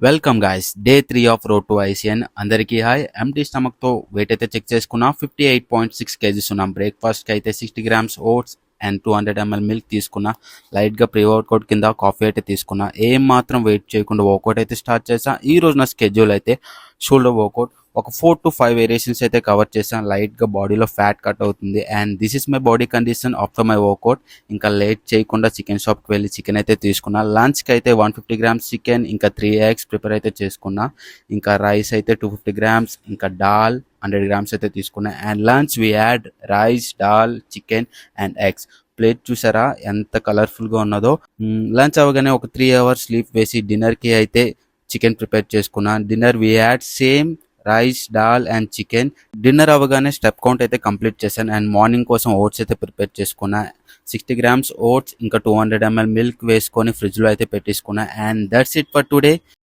Welcome guys, day 3 off road to ICN. అందరికీ hi. Empty స్టమక్తో weight అయితే check చేసుకున్నా. 58.6 కేజీస్ ఉన్నాం. బ్రేక్ఫాస్ట్కి అయితే 60 grams oats and 200 ml milk తీసుకున్నా. లైట్గా ప్రీ వర్కౌట్ కింద కాఫీ అయితే తీసుకున్నా. ఏం మాత్రం వెయిట్ చేయకుండా వర్కౌట్ అయితే స్టార్ట్ చేసా. ఈ రోజు నా స్కెడ్యూల్ అయితే షోల్డర్ వర్కౌట్ ఒక 4 to 5 వేరియేషన్స్ అయితే కవర్ చేశాను. లైట్గా బాడీలో ఫ్యాట్ కట్ అవుతుంది and this is my body condition after my workout. ఇంకా లేట్ చేయకుండా చికెన్ షాప్కి వెళ్ళి చికెన్ అయితే తీసుకున్నా. లంచ్కి అయితే 150 గ్రామ్స్ చికెన్, ఇంకా 3 eggs ప్రిపేర్ అయితే చేసుకున్నా. ఇంకా రైస్ అయితే 250 గ్రామ్స్, ఇంకా దాల్ 100 గ్రామ్స్ అయితే తీసుకున్నా. And lunch we add rice, dal, chicken and eggs. Plate చూసారా ఎంత కలర్ఫుల్గా ఉన్నదో. లంచ్ అవగానే ఒక 3 hours స్లీప్ వేసి డిన్నర్కి అయితే చికెన్ ప్రిపేర్ చేసుకున్నా. Dinner we add same rice, dal and chicken. Dinner అవ్వగానే స్టెప్ కౌంట్ అయితే కంప్లీట్ చేశాను అండ్ మార్నింగ్ కోసం ఓట్స్ అయితే ప్రిపేర్ చేసుకున్నా. 60 గ్రామ్స్ ఓట్స్, ఇంకా 200 ml మిల్క్ వేసుకొని ఫ్రిడ్జ్లో అయితే పెట్టేసుకున్నా. And that's it for today.